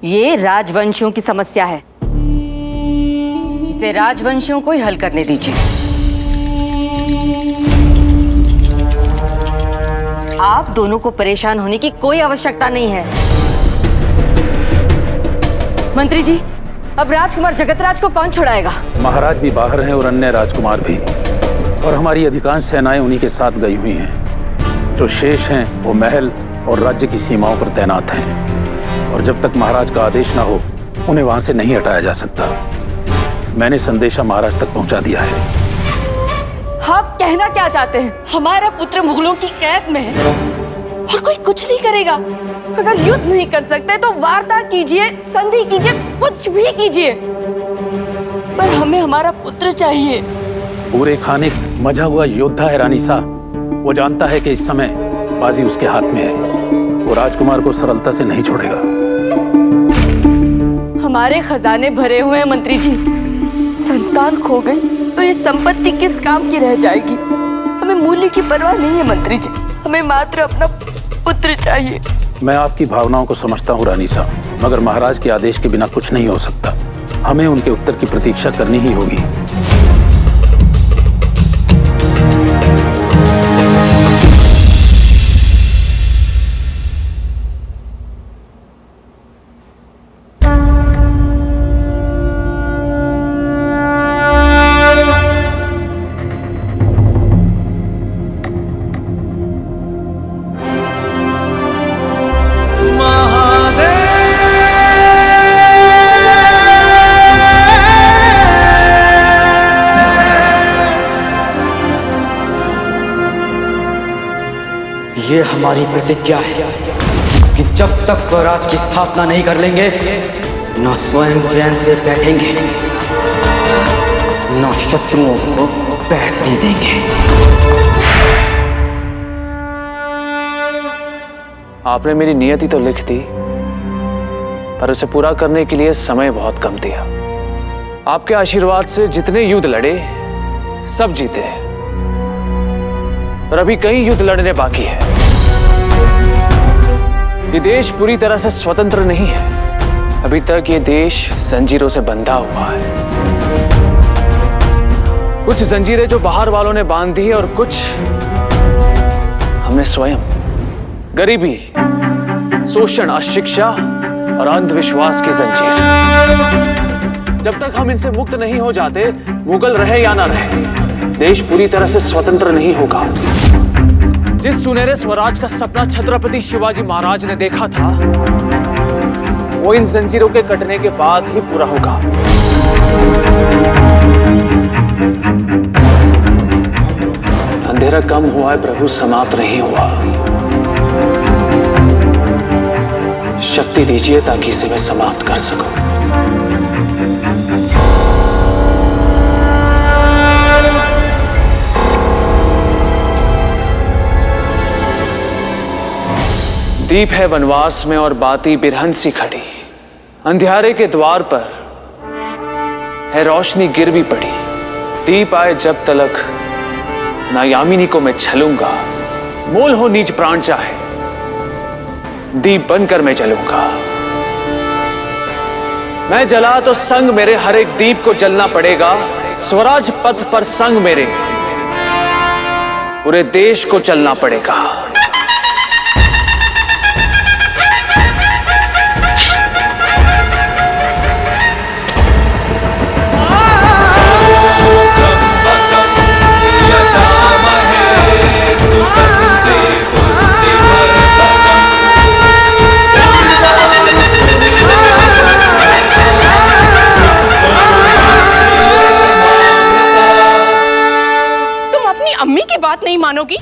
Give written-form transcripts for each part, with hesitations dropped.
ये राजवंशियों की समस्या है, इसे राजवंशियों को ही हल करने दीजिए। आप दोनों को परेशान होने की कोई आवश्यकता नहीं है। मंत्री जी, अब राजकुमार जगतराज को कौन छुड़ाएगा? महाराज भी बाहर हैं और अन्य राजकुमार भी, और हमारी अधिकांश सेनाएं उन्हीं के साथ गई हुई हैं। जो शेष हैं वो महल और राज्य की सीमाओं पर तैनात हैं, और जब तक महाराज का आदेश ना हो उन्हें वहां से नहीं हटाया जा सकता। मैंने संदेशा महाराज तक पहुंचा दिया है। आप कहना क्या चाहते हैं? हमारा पुत्र मुगलों की कैद में है और कोई कुछ नहीं करेगा। अगर युद्ध नहीं कर सकते तो वार्ता कीजिए, संधि कीजिए, कुछ भी कीजिए, पर हमें हमारा पुत्र चाहिए। पूरे खान एक मजा हुआ योद्धा है रानी साहब। वो जानता है कि इस समय बाजी उसके हाथ में है। वो राजकुमार को सरलता से नहीं छोड़ेगा। हमारे खजाने भरे हुए हैं मंत्री जी। संतान खो गई तो ये संपत्ति किस काम की रह जाएगी? हमें मूल्य की परवाह नहीं है मंत्री जी, हमें मात्र अपना पुत्र चाहिए। मैं आपकी भावनाओं को समझता हूँ रानी साहब, मगर महाराज के आदेश के बिना कुछ नहीं हो सकता। हमें उनके उत्तर की प्रतीक्षा करनी ही होगी। ये हमारी प्रतिज्ञा है कि जब तक स्वराज की स्थापना नहीं कर लेंगे, न स्वयं चैन से बैठेंगे, न शत्रुओं को बैठने देंगे। आपने मेरी नियति तो लिख दी, पर उसे पूरा करने के लिए समय बहुत कम दिया। आपके आशीर्वाद से जितने युद्ध लड़े सब जीते, और अभी कई युद्ध लड़ने बाकी है। ये देश पूरी तरह से स्वतंत्र नहीं है। अभी तक ये देश जंजीरों से बंधा हुआ है। कुछ जंजीरें जो बाहर वालों ने बांध दी है, और कुछ हमने स्वयं। गरीबी, शोषण, अशिक्षा और अंधविश्वास की जंजीर। जब तक हम इनसे मुक्त नहीं हो जाते, मुगल रहे या ना रहे, देश पूरी तरह से स्वतंत्र नहीं होगा। जिस सुनहरे स्वराज का सपना छत्रपति शिवाजी महाराज ने देखा था, वो इन जंजीरों के कटने के बाद ही पूरा होगा। अंधेरा कम हुआ है प्रभु, समाप्त नहीं हुआ। शक्ति दीजिए ताकि इसे मैं समाप्त कर सकूं। दीप है वनवास में और बाती बिरहन सी खड़ी। अंधियारे के द्वार पर है रोशनी गिरवी पड़ी। दीप आए जब तलक ना यामिनी को मैं छलूंगा। मोल हो नीच प्राण चाहे, दीप बनकर मैं जलूंगा। मैं जला तो संग मेरे हर एक दीप को जलना पड़ेगा। स्वराज पथ पर संग मेरे पूरे देश को चलना पड़ेगा। बात नहीं मानोगी?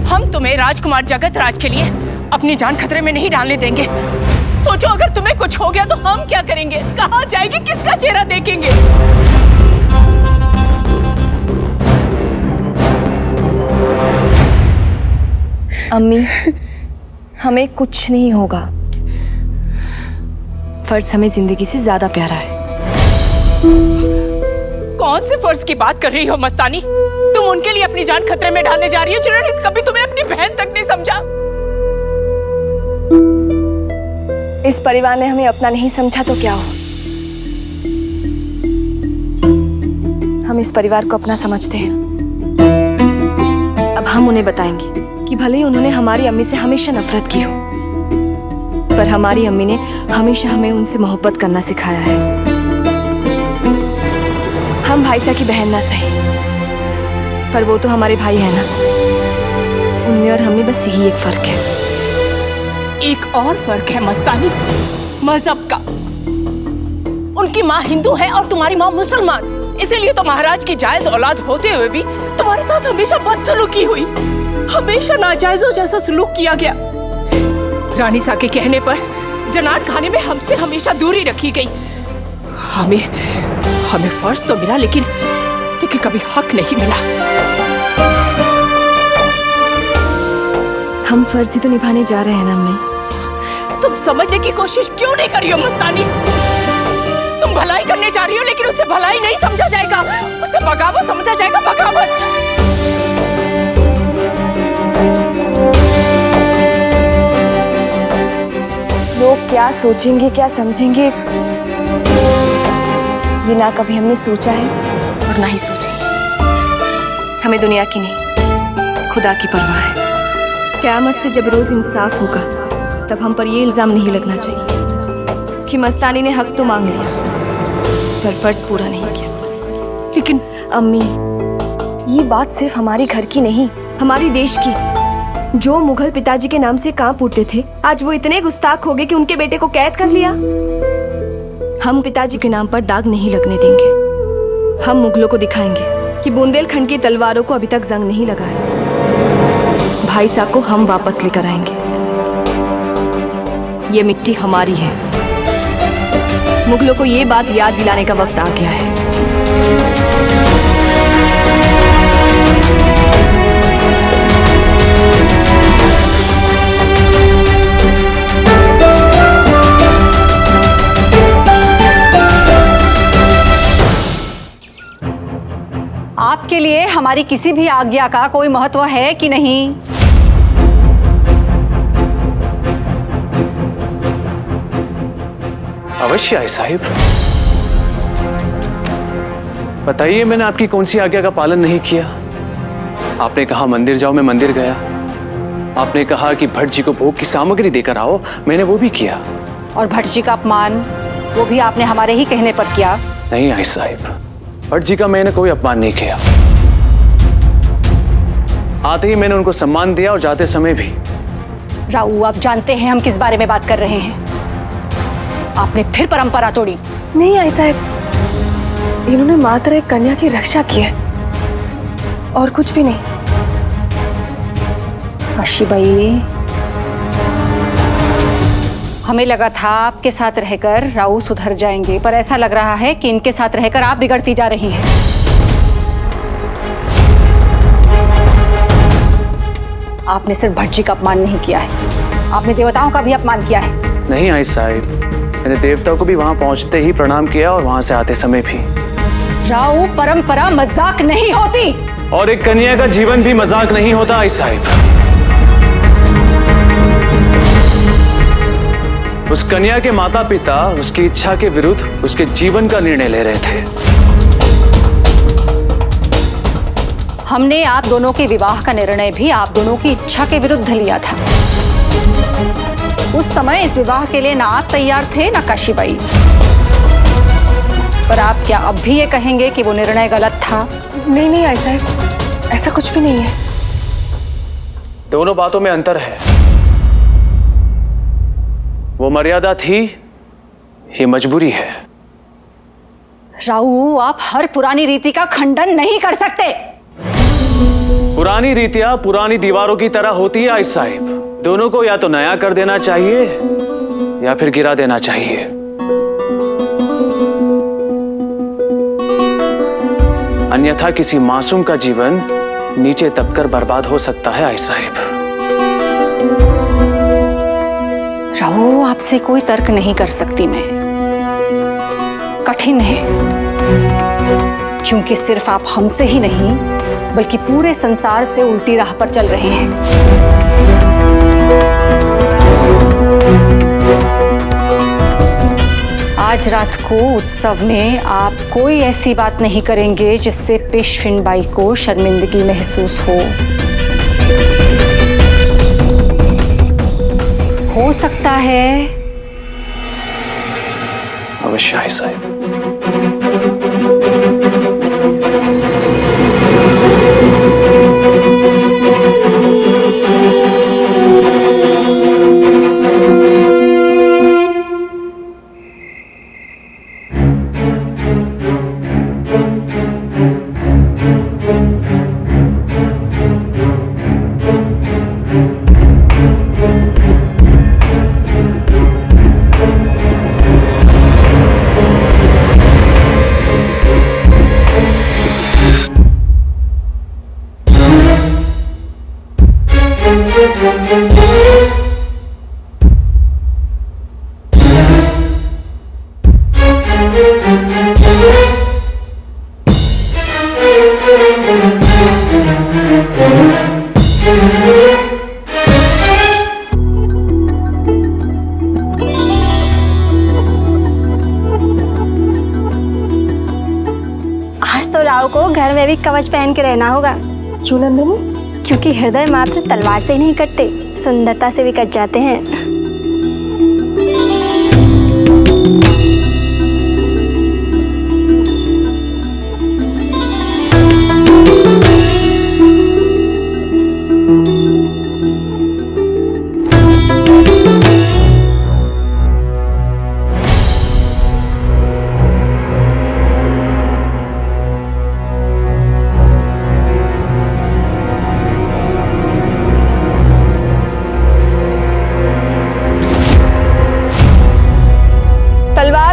हम तुम्हें राजकुमार जगतराज के लिए अपनी जान खतरे में नहीं डालने देंगे। सोचो अगर तुम्हें कुछ हो गया तो हम क्या करेंगे? कहां जाएंगे? किसका चेहरा देखेंगे? अम्मी, हमें कुछ नहीं होगा। फर्ज हमें जिंदगी से ज्यादा प्यारा है। कौन से फर्ज की बात कर रही हो मस्तानी? तुम उनके लिए अपनी जान खतरे में डालने जा रही हो जिन्होंने कभी तुम्हें अपनी बहन तक नहीं समझा। इस परिवार ने हमें अपना नहीं समझा तो क्या हो, हम इस परिवार को अपना समझते हैं। अब हम उन्हें बताएंगे कि भले ही उन्होंने हमारी अम्मी से हमेशा नफरत की हो, पर हमारी अम्मी ने हमेशा हमें उनसे मोहब्बत करना सिखाया है। हम भाई सा की बहन ना सही, पर वो तो हमारे भाई है ना। उनमें और हमें बस यही एक फर्क है। एक और फर्क है मस्तानी, मजहब का। उनकी माँ हिंदू है और तुम्हारी माँ मुसलमान, इसीलिए तो महाराज की जायज औलाद होते हुए भी तुम्हारे साथ हमेशा बदसलूकी हुई, हमेशा नाजायजों जैसा सलूक किया गया। रानी सा के कहने पर जनान खाने में हमसे हमेशा दूरी रखी गई। हमें फर्ज तो मिला, लेकिन कभी हक नहीं मिला। हम फर्ज ही तो निभाने जा रहे हैं ना अम्मी। तुम समझने की कोशिश क्यों नहीं कर रही हो मस्तानी? तुम भलाई करने जा रही हो, लेकिन उसे भलाई नहीं समझा जाएगा, उसे बगावत समझा जाएगा, बगावत। लोग क्या सोचेंगे, क्या समझेंगे, ये ना कभी हमने सोचा है और ना ही सोचेंगे। हमें दुनिया की नहीं, खुदा की परवाह है। क़यामत से जब रोज इंसाफ होगा, तब हम पर ये इल्जाम नहीं लगना चाहिए कि मस्तानी ने हक तो मांग लिया पर फर्ज पूरा नहीं किया। लेकिन अम्मी, ये बात सिर्फ हमारे घर की नहीं, हमारे देश की। जो मुगल पिताजी के नाम से कांप उठते थे, आज वो इतने गुस्ताख हो गए कि उनके बेटे को कैद कर लिया। हम पिताजी के नाम पर दाग नहीं लगने देंगे। हम मुगलों को दिखाएंगे कि बुंदेलखंड की तलवारों को अभी तक जंग नहीं लगा है। भाई साहब को हम वापस लेकर आएंगे। ये मिट्टी हमारी है। मुगलों को ये बात याद दिलाने का वक्त आ गया है। आपके लिए हमारी किसी भी आज्ञा का कोई महत्व है कि नहीं? अवश्य है साहिब। बताइए, मैंने आपकी कौन सी आज्ञा का पालन नहीं किया? आपने कहा मंदिर जाओ, मैं मंदिर गया। आपने कहा कि भट्ट जी को भोग की सामग्री देकर आओ, मैंने वो भी किया। और भट्ट जी का अपमान, वो भी आपने हमारे ही कहने पर किया? नहीं आई साहिब, भट्ट जी का मैंने कोई अपमान नहीं किया। आते ही मैंने उनको सम्मान दिया और जाते समय भी। राऊ, आप जानते हैं हम किस बारे में बात कर रहे हैं। आपने फिर परंपरा तोड़ी। नहीं आई साहब, इन्होंने मात्र एक कन्या की रक्षा की है और कुछ भी नहीं। काशीबाई, हमें लगा था आपके साथ रहकर राऊ सुधर जाएंगे, पर ऐसा लग रहा है कि इनके साथ रहकर आप बिगड़ती जा रही हैं। आपने सिर्फ भट्ट जी का अपमान नहीं किया है, आपने देवताओं का भी अपमान किया है। नहीं आई साहिब, मैंने देवताओं को भी वहां पहुंचते ही प्रणाम किया और वहां से आते समय भी। राऊ, परंपरा मजाक नहीं होती। और एक कन्या का जीवन भी मजाक नहीं होता आई साहिब। उस कन्या के माता पिता उसकी इच्छा के विरुद्ध उसके जीवन का निर्णय ले रहे थे। हमने आप दोनों के विवाह का निर्णय भी आप दोनों की इच्छा के विरुद्ध लिया था। उस समय इस विवाह के लिए ना आप तैयार थे ना काशीबाई। पर आप क्या अब भी ये कहेंगे कि वो निर्णय गलत था? नहीं ऐसा ऐसा कुछ भी नहीं है। दोनों बातों में अंतर है। वो मर्यादा थी, ये मजबूरी है। राऊ, आप हर पुरानी रीति का खंडन नहीं कर सकते। पुरानी रीतियां पुरानी दीवारों की तरह होती है आई साहिब। दोनों को या तो नया कर देना चाहिए या फिर गिरा देना चाहिए। अन्यथा किसी मासूम का जीवन नीचे दबकर बर्बाद हो सकता है आई साहिब। राहु, आपसे कोई तर्क नहीं कर सकती मैं। कठिन है, क्योंकि सिर्फ आप हमसे ही नहीं बल्कि पूरे संसार से उल्टी राह पर चल रहे हैं। आज रात को उत्सव में आप कोई ऐसी बात नहीं करेंगे जिससे पेशविन बाई को शर्मिंदगी महसूस हो सकता है। अवश्य है साहिब। आज तो राव को घर में भी कवच पहन के रहना होगा। क्यों नंदिनी? क्योंकि हृदय मात्र तलवार से ही नहीं कटते, सुंदरता से भी कट जाते हैं।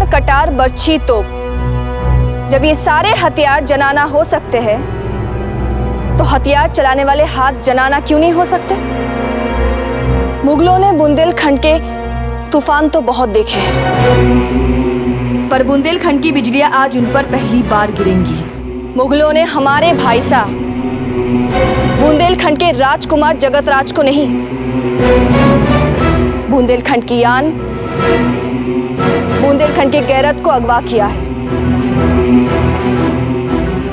कटार, बर्छी, तोप, जब ये सारे हथियार जनाना हो सकते हैं तो हथियार चलाने वाले हाथ जनाना क्यों नहीं हो सकते? मुगलों ने बुंदेलखंड के तूफान तो बहुत देखे हैं, पर बुंदेलखंड की बिजलियां आज उन पर पहली बार गिरेंगी। मुगलों ने हमारे भाई साहब बुंदेलखंड के राजकुमार जगतराज को नहीं, बुंदेलखंड की आन, बुंदेलखंड के गैरत को अगवा किया है।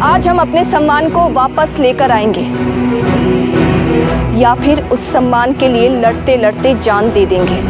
आज हम अपने सम्मान को वापस लेकर आएंगे या फिर उस सम्मान के लिए लड़ते लड़ते जान दे देंगे।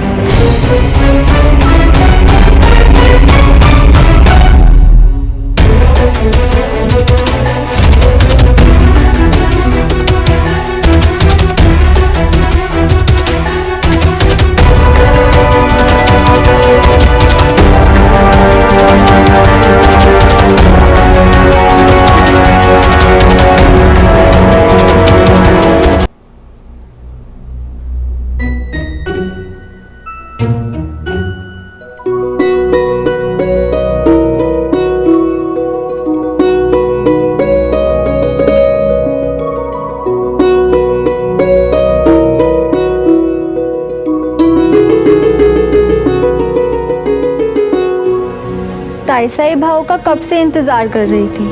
ताईसाई भाव का कब से इंतजार कर रही थी,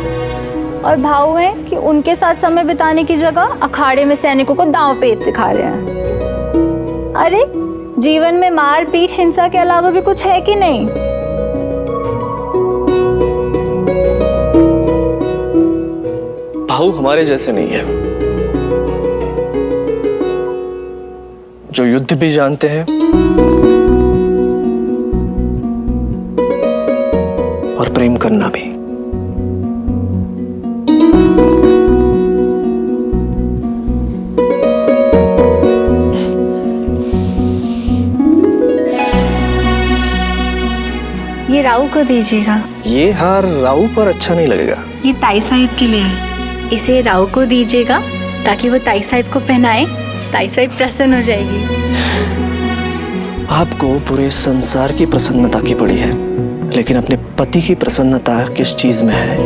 और भाव है कि उनके साथ समय बिताने की जगह अखाड़े में सैनिकों को दांव पेच सिखा रहे हैं। अरे जीवन में मार पीट हिंसा के अलावा भी कुछ है कि नहीं? भाऊ हमारे जैसे नहीं है, जो युद्ध भी जानते हैं और प्रेम करना भी। ये राव को दीजिएगा। ये हार राव पर अच्छा नहीं लगेगा। ये ताई साहिब के लिए है, इसे राव को दीजिएगा ताकि वो ताई साहिब को पहनाए, ताई साहिब प्रसन्न हो जाएगी। आपको पूरे संसार की प्रसन्नता की पड़ी है, लेकिन अपने पति की प्रसन्नता किस चीज में है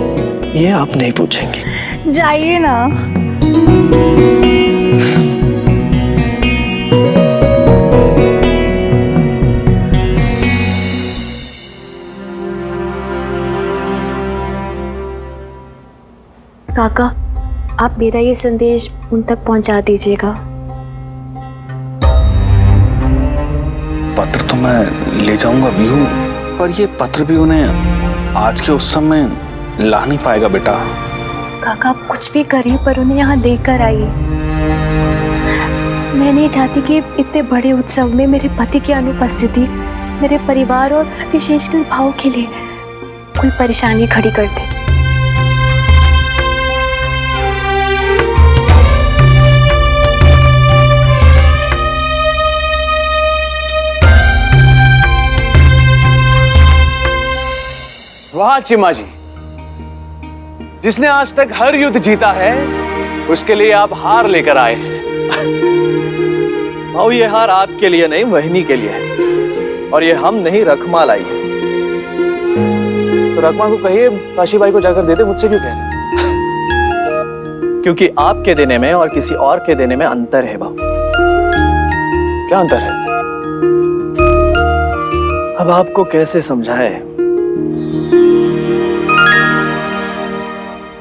ये आप नहीं पूछेंगे। जाइए ना। काका, आप मेरा ये संदेश उन तक पहुंचा दीजिएगा। पत्र तो मैं ले जाऊंगा बीहू, पर ये पत्र भी उन्हें आज के उत्सव में ला नहीं पाएगा बेटा। काका आप कुछ भी करिए पर उन्हें यहाँ लेकर आइए। मैं नहीं चाहती कि इतने बड़े उत्सव में मेरे पति की अनुपस्थिति मेरे परिवार और विशेषकर भाव के लिए कोई परेशानी खड़ी कर दे। वाह चिम्मा जी, जिसने आज तक हर युद्ध जीता है उसके लिए आप हार लेकर आए हैं। भाऊ ये हार आपके लिए नहीं वहनी के लिए है, और ये हम नहीं रखमा लाई है। तो रकमा को कहिए काशीबाई को जाकर दे दे, मुझसे क्यों कह रहे? क्योंकि आपके देने में और किसी और के देने में अंतर है भाऊ। क्या अंतर है? अब आपको कैसे समझाए?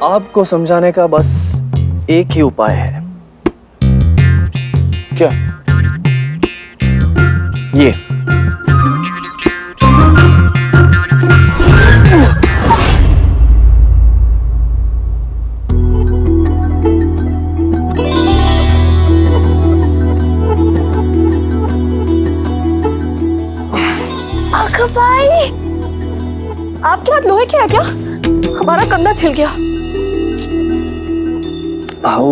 आपको समझाने का बस एक ही उपाय है। क्या? ये भाई, आपके हाथ लोहे के है क्या? हमारा कंधा छिल गया। भाऊ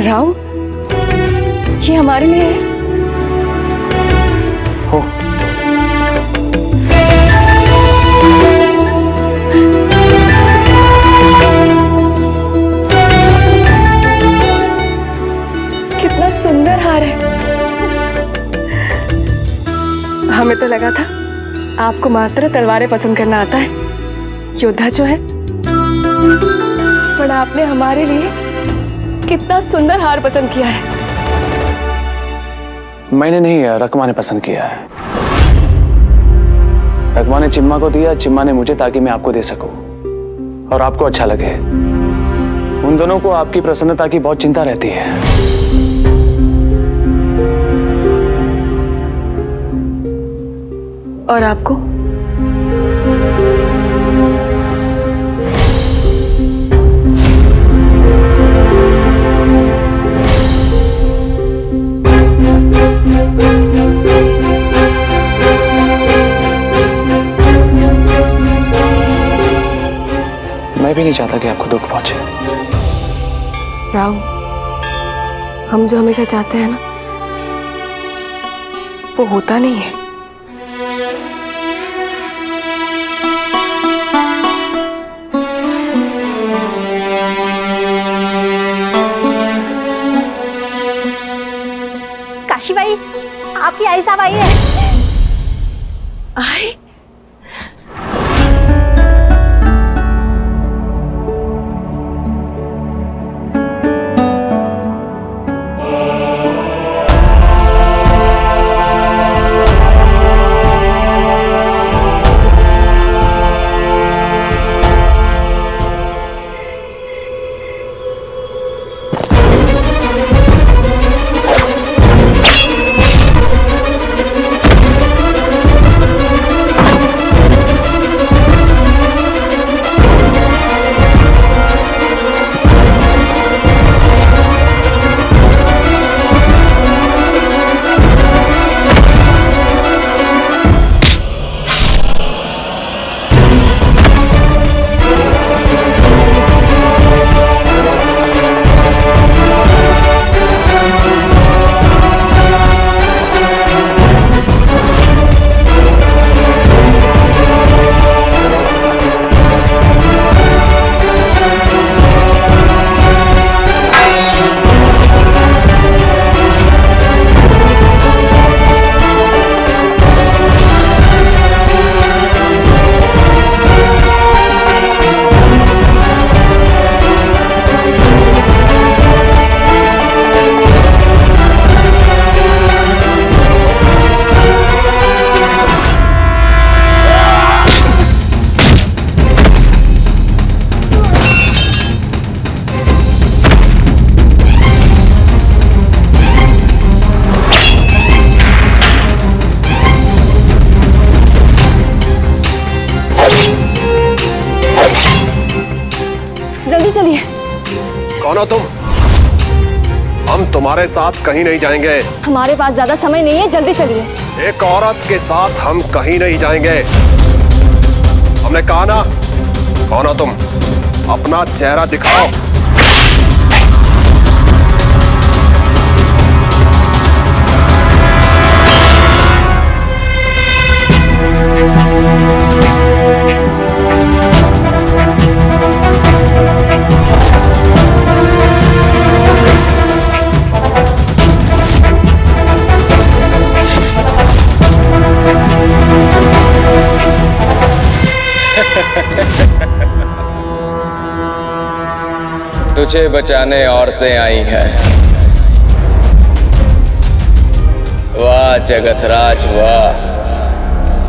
राव, ये हमारे लिए है। हो कितना सुंदर हार है। हमें तो लगा था आपको मात्र तलवारें पसंद करना आता है, योद्धा जो है, पर आपने हमारे लिए कितना सुंदर हार पसंद किया है। मैंने नहीं, रकमा ने पसंद किया है। रकमा ने चिम्मा को दिया, चिम्मा ने मुझे, ताकि मैं आपको दे सकूं और आपको अच्छा लगे। उन दोनों को आपकी प्रसन्नता की बहुत चिंता रहती है। और आपको? मैं भी नहीं चाहता कि आपको दुख पहुंचे। राव, हम जो हमेशा चाहते हैं ना, वो होता नहीं है। काशीबाई, आपकी आई साहब आई है। आई? कौन हो तुम? हम तुम्हारे साथ कहीं नहीं जाएंगे। हमारे पास ज्यादा समय नहीं है, जल्दी चलिए। एक औरत के साथ हम कहीं नहीं जाएंगे। हमने कहा ना, कौन हो तुम? अपना चेहरा दिखाओ। तुझे बचाने औरतें आई हैं। वाह जगतराज वाह,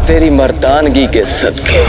तेरी मर्दानगी के सदके।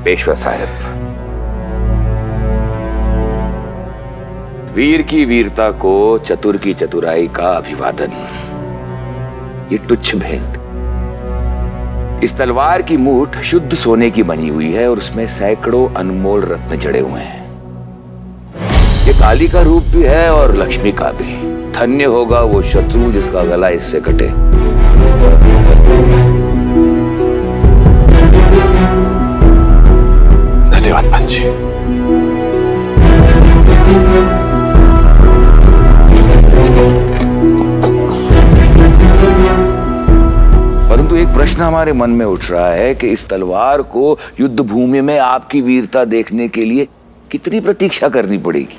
पेशवा साहब, वीर की वीरता को, चतुर की चतुराई का अभिवादन। ये तुच्छ भेंट। इस तलवार की मूठ शुद्ध सोने की बनी हुई है और उसमें सैकड़ों अनमोल रत्न जड़े हुए हैं। ये काली का रूप भी है और लक्ष्मी का भी। धन्य होगा वो शत्रु जिसका गला इससे कटे। धन्यवाद पंजी। परंतु एक प्रश्न हमारे मन में उठ रहा है कि इस तलवार को युद्ध भूमि में आपकी वीरता देखने के लिए कितनी प्रतीक्षा करनी पड़ेगी?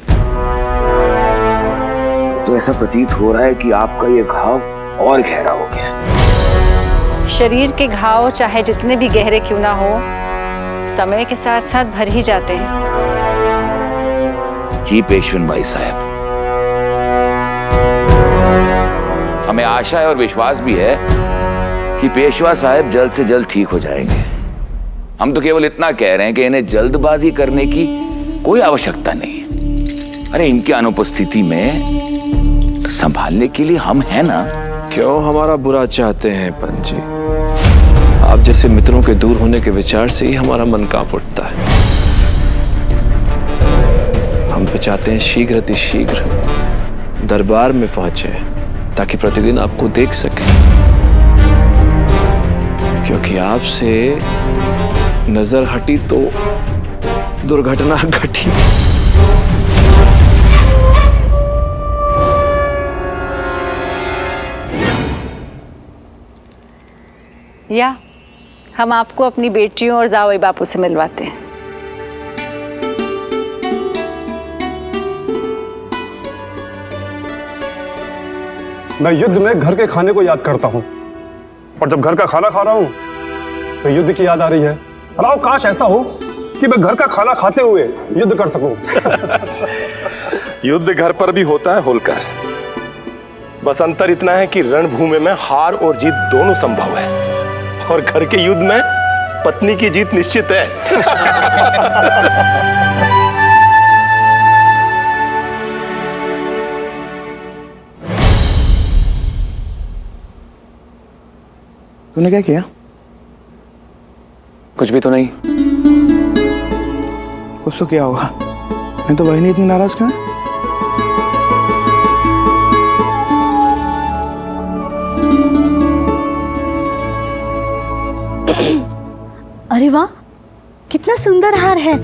तो ऐसा प्रतीत हो रहा है कि आपका ये घाव और गहरा हो गया। शरीर के घाव चाहे जितने भी गहरे क्यों ना हो, समय के साथ साथ भर ही जाते हैं। जी पेशवन भाई साहब, हमें आशा है और विश्वास भी है कि पेशवा साहब जल्द से जल्द ठीक हो जाएंगे। हम तो केवल इतना कह रहे हैं कि इन्हें जल्दबाजी करने की कोई आवश्यकता नहीं। अरे इनकी अनुपस्थिति में संभालने के लिए हम हैं ना। क्यों हमारा बुरा चाहते हैं पंजी? आप जैसे मित्रों के दूर होने के विचार से ही हमारा मन कांप उठता है। हम तो चाहते हैं शीघ्र अतिशीघ्र दरबार में पहुंचे ताकि प्रतिदिन आपको देख सकें, क्योंकि आपसे नजर हटी तो दुर्घटना घटी। या हम आपको अपनी बेटियों और जावई बापू से मिलवाते हैं। मैं युद्ध में घर के खाने को याद करता हूँ, और जब घर का खाना खा रहा हूँ तो युद्ध की याद आ रही है। राव काश ऐसा हो कि मैं घर का खाना खाते हुए युद्ध कर सकूं। युद्ध घर पर भी होता है होलकर। बस अंतर इतना है कि रणभूमि में हार और जीत दोनों संभव है, और घर के युद्ध में पत्नी की जीत निश्चित है। तूने क्या किया? कुछ भी तो नहीं। कुछ तो क्या होगा? नहीं तो बहनी इतनी नाराज क्यों है? अरे वाह, कितना सुंदर हार है।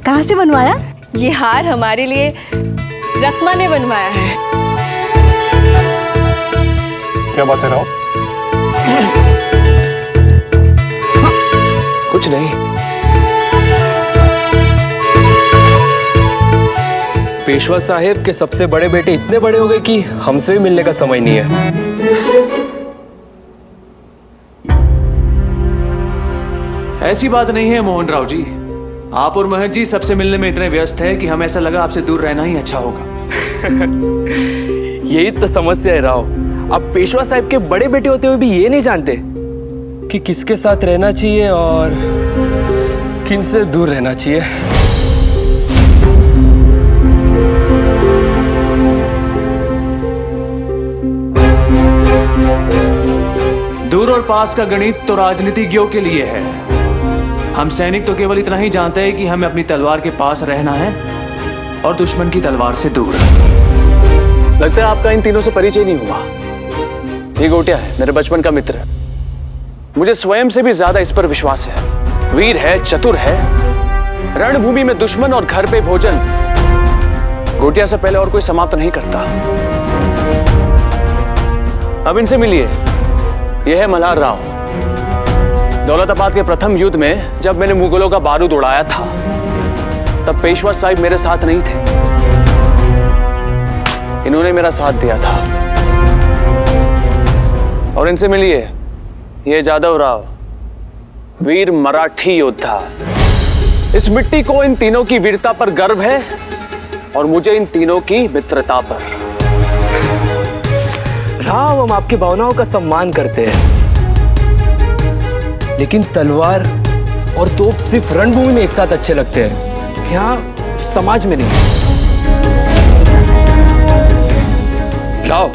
कहाँ से बनवाया? ये हार हमारे लिए रत्मा ने बनवाया है। क्या बात है राव? कुछ नहीं। पेशवा साहेब के सबसे बड़े बेटे इतने बड़े हो गए कि हमसे भी मिलने का समय नहीं है। ऐसी बात नहीं है मोहन राव जी, आप और महक जी सबसे मिलने में इतने व्यस्त है कि हमें ऐसा लगा आपसे दूर रहना ही अच्छा होगा। यही तो समस्या है राव, आप पेशवा साहब के बड़े बेटे होते हुए भी ये नहीं जानते कि किसके साथ रहना चाहिए और किन से दूर रहना चाहिए। दूर और पास का गणित तो राजनीतिज्ञों के लिए है। हम सैनिक तो केवल इतना ही जानते हैं कि हमें अपनी तलवार के पास रहना है और दुश्मन की तलवार से दूर। लगता है आपका इन तीनों से परिचय नहीं हुआ। ये गोटिया है, मेरे बचपन का मित्र। मुझे स्वयं से भी ज्यादा इस पर विश्वास है। वीर है, चतुर है, रणभूमि में दुश्मन और घर पे भोजन। गोटिया से पहले और कोई समाप्त नहीं करता। अब इनसे मिलिए, यह है मल्हार राव। दौलताबाद के प्रथम युद्ध में जब मैंने मुगलों का बारूद उड़ाया था, तब पेशवा साहिब मेरे साथ नहीं थे। इन्होंने मेरा साथ दिया था। और इनसे मिलिए, ये जादव राव, वीर मराठी योद्धा। इस मिट्टी को इन तीनों की वीरता पर गर्व है और मुझे इन तीनों की मित्रता पर। राव, हम आपकी भावनाओं का सम्मान करते हैं, लेकिन तलवार और तोप सिर्फ रणभूमि में एक साथ अच्छे लगते हैं, यहाँ समाज में नहीं। राव,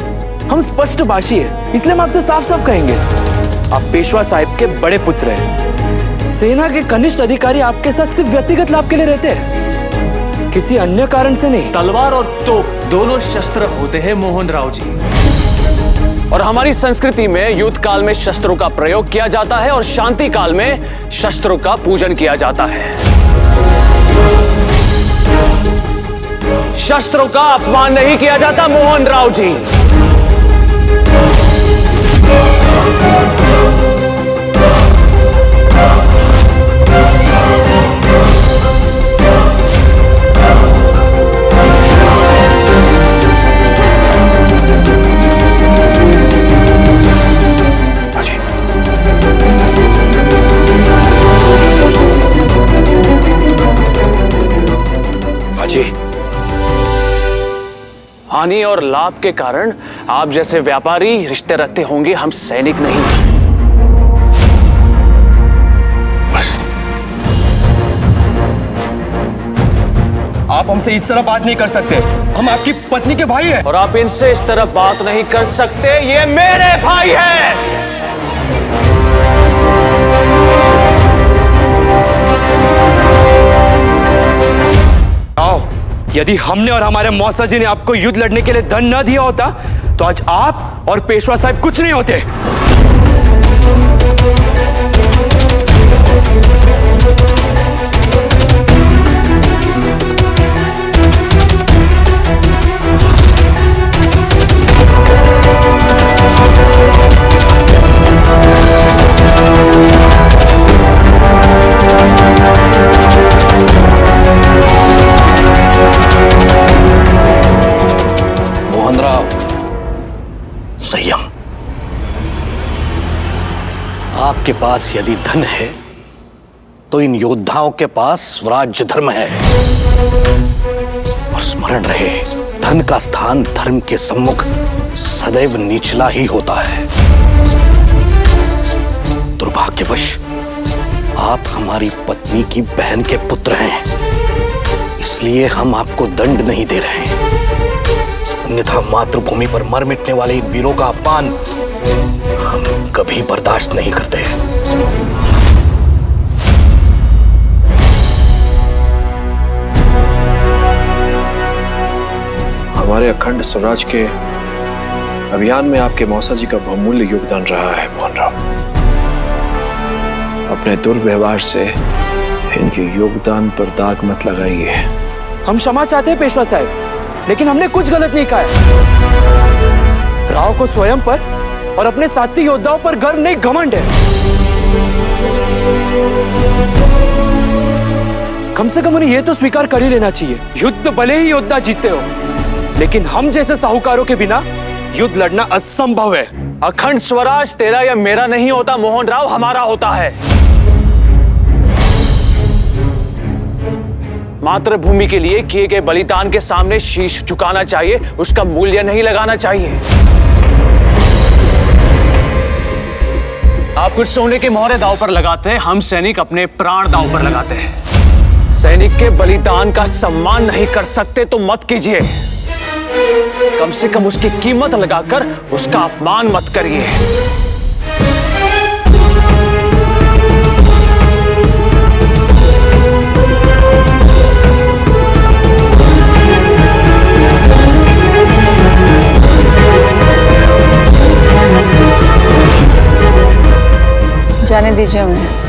हम स्पष्ट भाषी हैं, इसलिए हम आपसे साफ साफ कहेंगे, आप पेशवा साहिब के बड़े पुत्र हैं। सेना के कनिष्ठ अधिकारी आपके साथ सिर्फ व्यक्तिगत लाभ के लिए रहते हैं, किसी अन्य कारण से नहीं। तलवार और तोप दोनों शस्त्र होते हैं मोहन राव जी, और हमारी संस्कृति में युद्ध काल में शस्त्रों का प्रयोग किया जाता है और शांति काल में शस्त्रों का पूजन किया जाता है। शस्त्रों का अपमान नहीं किया जाता मोहन राव जी। हानि और लाभ के कारण आप जैसे व्यापारी रिश्ते रखते होंगे, हम सैनिक नहीं। बस। आप हमसे इस तरह बात नहीं कर सकते, हम आपकी पत्नी के भाई हैं। और आप इनसे इस तरह बात नहीं कर सकते, ये मेरे भाई हैं। आओ, यदि हमने और हमारे मौसा जी ने आपको युद्ध लड़ने के लिए धन न दिया होता, तो आज आप और पेशवा साहब कुछ नहीं होते। संयम। आपके पास यदि धन है तो इन योद्धाओं के पास स्वराज्य धर्म है। और स्मरण रहे, धन का स्थान धर्म के सम्मुख सदैव निचला ही होता है। दुर्भाग्यवश आप हमारी पत्नी की बहन के पुत्र हैं, इसलिए हम आपको दंड नहीं दे रहे हैं। अन्यथा मातृभूमि पर मर मिटने वाले इन वीरों का अपमान हम कभी बर्दाश्त नहीं करते। हमारे अखंड स्वराज के अभियान में आपके मौसा जी का बहुमूल्य योगदान रहा है मोहन राव। अपने दुर्व्यवहार से इनके योगदान पर दाग मत लगाइए। हम क्षमा चाहते हैं पेशवा साहब, लेकिन हमने कुछ गलत नहीं कहा है। राव को स्वयं पर और अपने साथी योद्धाओं पर गर्व नहीं, घमंड है। कम से कम उन्हें यह तो स्वीकार कर ही लेना चाहिए, युद्ध भले ही योद्धा जीते हो, लेकिन हम जैसे साहूकारों के बिना युद्ध लड़ना असंभव है। अखंड स्वराज तेरा या मेरा नहीं होता मोहन राव, हमारा होता है। मातृभूमि के लिए किए गए बलिदान के सामने शीश झुकाना चाहिए, उसका मूल्य नहीं लगाना चाहिए। आप कुछ सोने के मोहरे दांव पर लगाते हैं, हम सैनिक अपने प्राण दांव पर लगाते हैं। सैनिक के बलिदान का सम्मान नहीं कर सकते तो मत कीजिए, कम से कम उसकी कीमत लगाकर उसका अपमान मत करिए। जाने दीजिए उन्हें।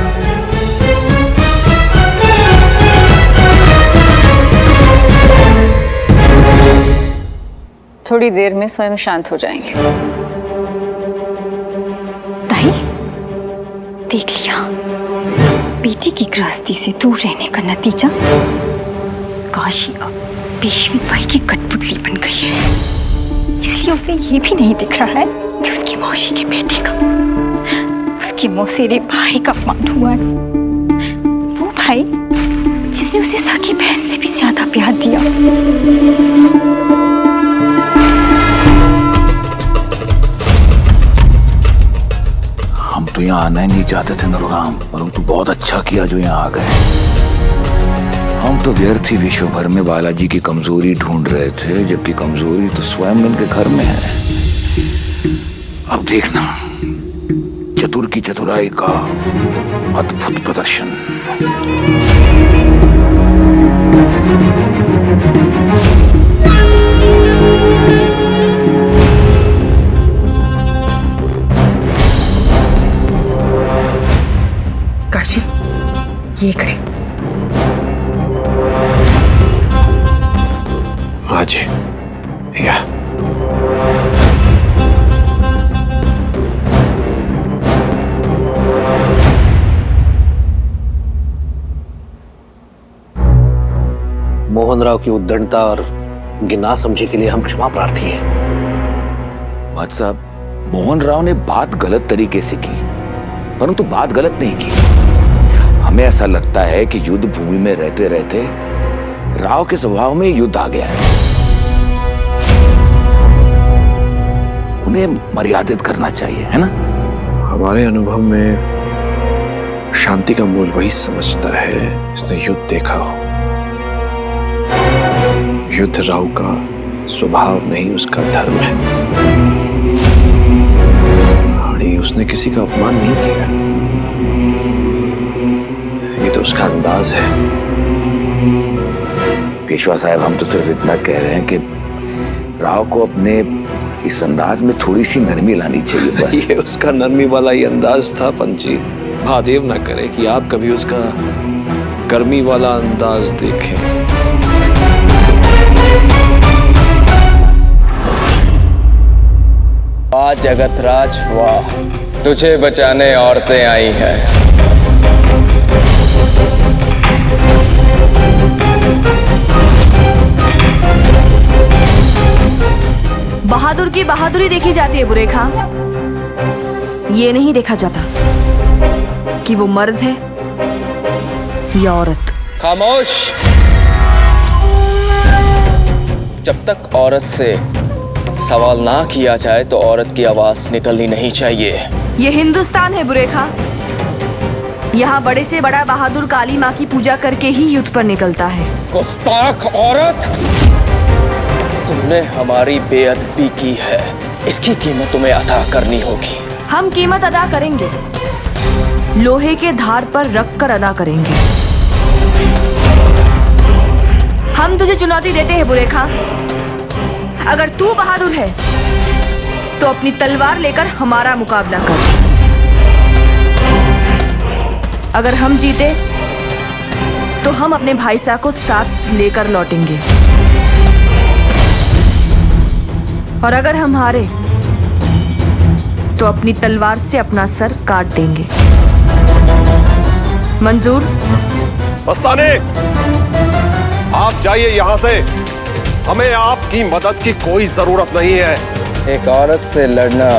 थोड़ी देर में स्वयं शांत हो जाएंगे। ताई, देख लिया, बेटी की गृहस्थी से दूर रहने का नतीजा काशी अब पेशवी बाई की कठपुतली बन गई है। इसलिए उसे ये भी नहीं दिख रहा है कि उसकी मौसी के बेटे का, उसकी मौसेरे भाई का अपमान हुआ है। वो भाई जिसने उसे सगी बहन से भी ज्यादा प्यार दिया। हम तो यहाँ आना ही नहीं चाहते थे नरोराम, परंतु बहुत अच्छा किया जो यहाँ आ गए। हम तो व्यर्थ ही विश्व भर में बालाजी की कमजोरी ढूंढ रहे थे, जबकि कमजोरी तो स्वयं उनके घर में है। अब देखना चतुर की चतुराई का अद्भुत प्रदर्शन। काशी, ये खड़े। हाँ जी, या मोहन राव की उद्दंडता और उनकी नासमझी के लिए हम क्षमा प्रार्थी हैं। बात साहब, मोहन राव ने बात गलत तरीके से की, परंतु बात गलत नहीं की। हमें ऐसा लगता है कि युद्ध भूमि में रहते रहते राव के स्वभाव में युद्ध आ गया है। उन्हें मर्यादित करना चाहिए, है ना? हमारे अनुभव में शांति का मूल वही समझता है जिसने युद्ध देखा हो। युद्ध राव का स्वभाव नहीं, उसका धर्म है। और उसने किसी का अपमान नहीं किया, ये तो उसका अंदाज है। पेशवा साहब, हम तो सिर्फ इतना कह रहे हैं कि राव को अपने इस अंदाज में थोड़ी सी नरमी लानी चाहिए बस। ये उसका नरमी वाला ही अंदाज था पंची। महादेव ना करे कि आप कभी उसका गर्मी वाला अंदाज देखें। वाह जगतराज वाह, तुझे बचाने औरतें आई हैं। बहादुर की बहादुरी देखी जाती है बुरे खां, ये नहीं देखा जाता कि वो मर्द है या औरत। खामोश। जब तक औरत से सवाल ना किया जाए तो औरत की आवाज निकलनी नहीं चाहिए। ये हिंदुस्तान है बुरे खां, यहाँ बड़े से बड़ा बहादुर काली माँ की पूजा करके ही युद्ध पर निकलता है। गुस्ताख औरत, तुमने हमारी बेअदबी की है, इसकी कीमत तुम्हें अदा करनी होगी। हम कीमत अदा करेंगे, लोहे के धार पर रख कर अदा करेंगे। हम तुझे चुनौती देते हैं बुरे खां, अगर तू बहादुर है तो अपनी तलवार लेकर हमारा मुकाबला कर। अगर हम जीते तो हम अपने भाई साहब को साथ लेकर लौटेंगे, और अगर हम हारे तो अपनी तलवार से अपना सर काट देंगे। मंजूर? मस्ताने, आप जाइए यहाँ से। हमें आपकी मदद की कोई जरूरत नहीं है। एक औरत से लड़ना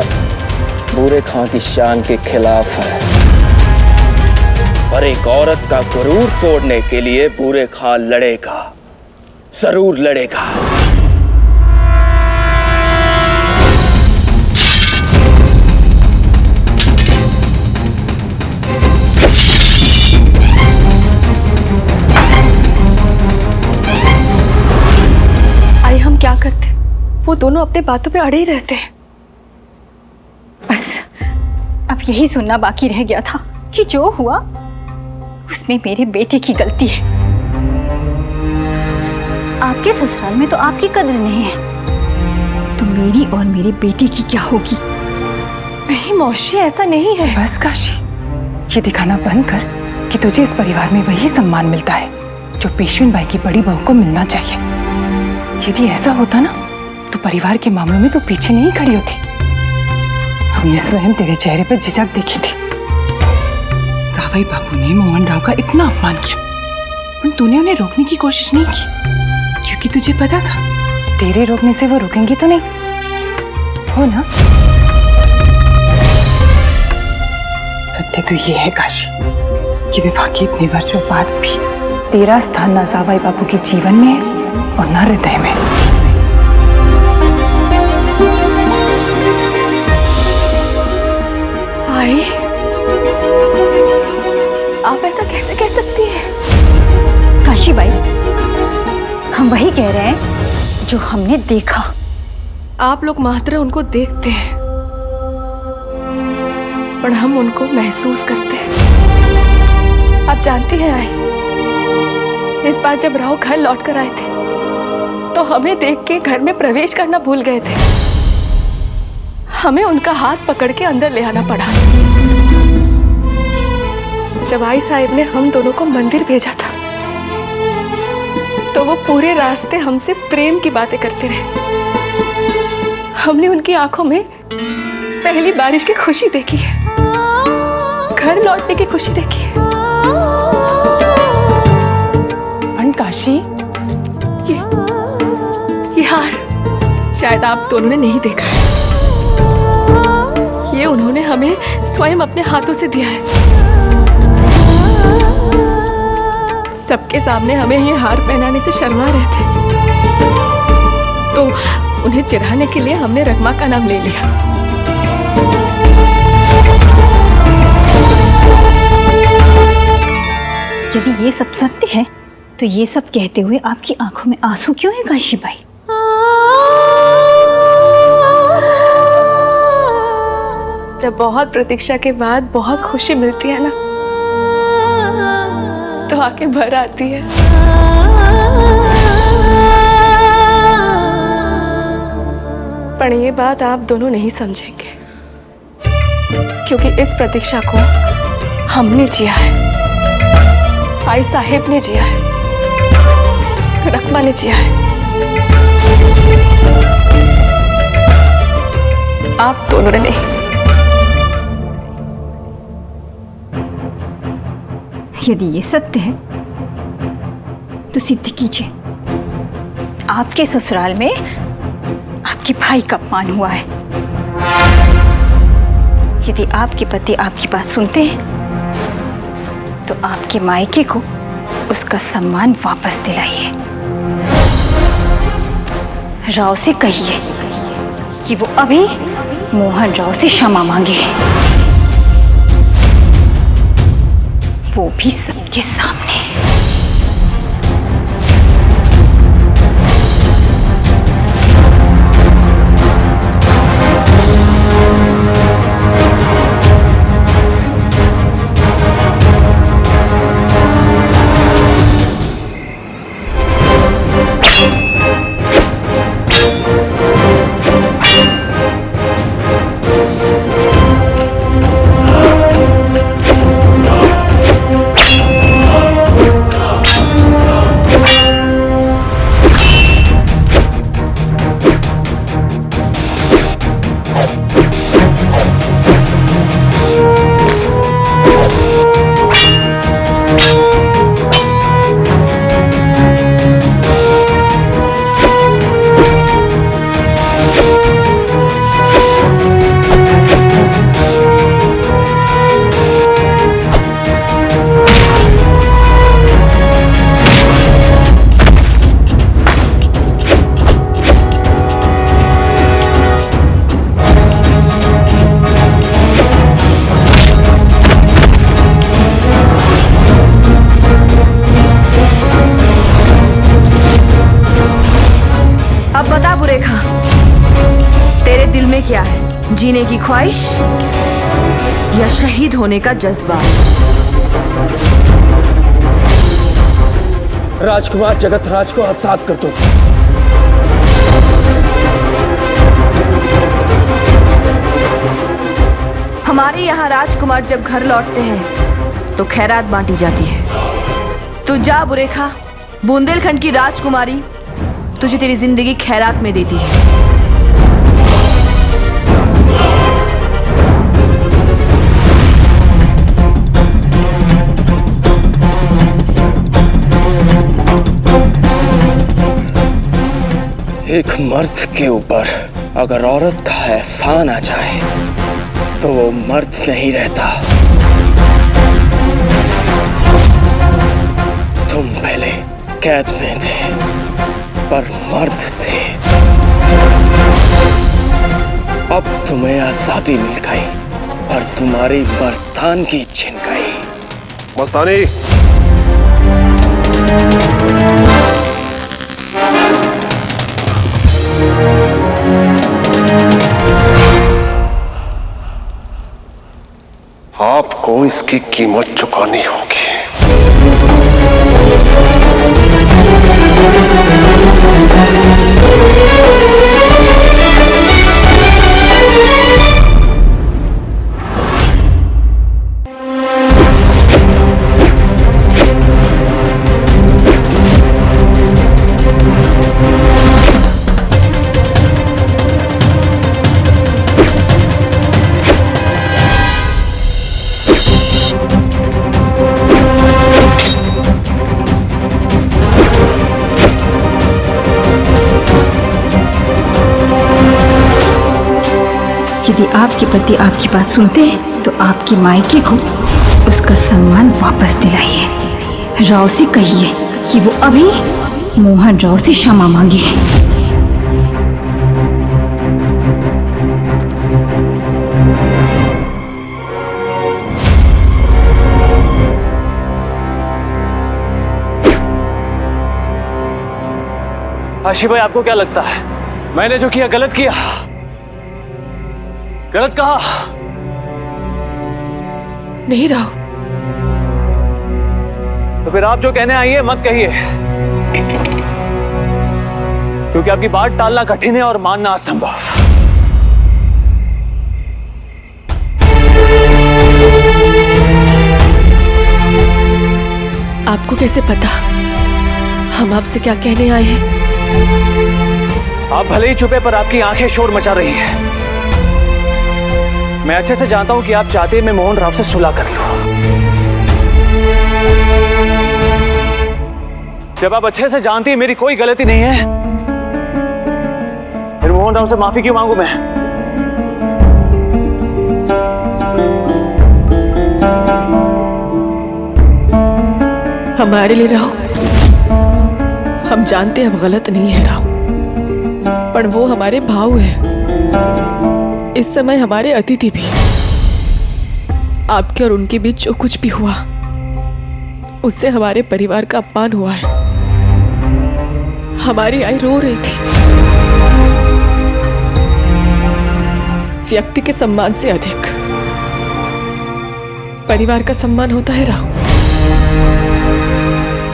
बूरे खां की शान के खिलाफ है, पर एक औरत का गुरूर तोड़ने के लिए बूरे खां लड़ेगा, जरूर लड़ेगा। आई हम क्या करते? वो दोनों अपने बातों पे अड़े ही रहते हैं। बस अब यही सुनना बाकी रह गया था कि जो हुआ उसमें मेरे बेटे की गलती है। आपके ससुराल में तो आपकी कद्र नहीं है, तो मेरी और मेरे बेटे की क्या होगी? नहीं मौसी, ऐसा नहीं है। बस काशी, ये दिखाना बंद कर कि तुझे इस परिवार में वही सम्मान मिलता है जो पेशवीन बाई की बड़ी बहू को मिलना चाहिए। यदि ऐसा होता ना तो परिवार के मामलों में तो पीछे नहीं खड़ी होती। हमने स्वयं तेरे चेहरे पर झिझक देखी थी। जावई बापू ने मोहन राव का इतना अपमान किया, पर तूने उन्हें रोकने की कोशिश नहीं की, क्योंकि तुझे पता था तेरे रोकने से वो रुकेंगी तो नहीं, हो ना? सत्य तो ये है काशी कि विवाह के इतने वर्षों बाद भी तेरा स्थान न जावई बापू के जीवन में है और न हृदय में। आई, आप ऐसा कैसे कह सकती हैं? काशी बाई, हम वही कह रहे हैं जो हमने देखा। आप लोग मात्र उनको देखते हैं, पर हम उनको महसूस करते हैं। आप जानती हैं आई, इस बार जब राव घर लौट कर आए थे तो हमें देख के घर में प्रवेश करना भूल गए थे। हमें उनका हाथ पकड़ के अंदर ले आना पड़ा। जब आई साहिब ने हम दोनों को मंदिर भेजा था तो वो पूरे रास्ते हमसे प्रेम की बातें करते रहे। हमने उनकी आंखों में पहली बारिश की खुशी देखी है, घर लौटने की खुशी देखी है। काशी, ये हार शायद आप दोनों ने नहीं देखा है। ये उन्होंने हमें स्वयं अपने हाथों से दिया है। सबके सामने हमें ये हार पहनाने से शर्मा रहे थे, तो उन्हें चिढ़ाने के लिए हमने रगमा का नाम ले लिया। यदि ये सब सत्य है तो ये सब कहते हुए आपकी आंखों में आंसू क्यों है काशी बाई? जब बहुत प्रतीक्षा के बाद बहुत खुशी मिलती है ना, तो आंखें भर आती है। पर ये बात आप दोनों नहीं समझेंगे, क्योंकि इस प्रतीक्षा को हमने जिया है, आई साहिब ने जिया है, रकमा ने जिया है। आप दोनों ने नहीं। यदि ये सत्य है तो सिद्ध कीजिए। आपके ससुराल में आपके भाई का अपमान हुआ है। यदि आपके पति आपकी बात सुनते हैं तो आपके मायके को उसका सम्मान वापस दिलाइए। राव से कहिए कि वो अभी मोहन राव से क्षमा मांगे, वो भी सबके सामने। जीने की ख्वाहिश या शहीद होने का जज्बा? राजकुमार जगत राज को आजाद कर दो। हमारे यहाँ राजकुमार जब घर लौटते हैं तो खैरात बांटी जाती है। तू जा बुरेखा, बुंदेलखंड की राजकुमारी तुझे तेरी जिंदगी खैरात में देती है। एक मर्द के ऊपर अगर औरत का एहसान आ जाए तो वो मर्द नहीं रहता। तुम पहले कैद में थे पर मर्द थे, अब तुम्हें आजादी मिल गई और तुम्हारी मर्दान की छिन गई। मस्तानी, आपको इसकी कीमत चुकानी होगी। यदि आपके पति आपकी बात सुनते हैं तो आपकी मायके को उसका सम्मान वापस दिलाइए। राव से कहिए कि वो अभी मोहन राव से क्षमा मांगे। आशी भाई, आपको क्या लगता है मैंने जो किया गलत किया? गलत कहा? नहीं राव। तो फिर आप जो कहने आई है मत कहिए, क्योंकि आपकी बात टालना कठिन है और मानना असंभव। आपको कैसे पता हम आपसे क्या कहने आए हैं? आप भले ही छुपे पर आपकी आंखें शोर मचा रही हैं। मैं अच्छे से जानता हूं कि आप चाहते हैं मैं मोहन राव से सुलह कर लूं। जब आप अच्छे से जानती हैं मेरी कोई गलती नहीं है, फिर मोहन राव से माफी क्यों मांगू मैं? हमारे लिए राव, हम जानते हैं अब गलत नहीं है राव, पर वो हमारे भाऊ है, इस समय हमारे अतिथि भी। आपके और उनके बीच जो कुछ भी हुआ उससे हमारे परिवार का अपमान हुआ है। हमारी आई रो रही थी। व्यक्ति के सम्मान से अधिक परिवार का सम्मान होता है राव।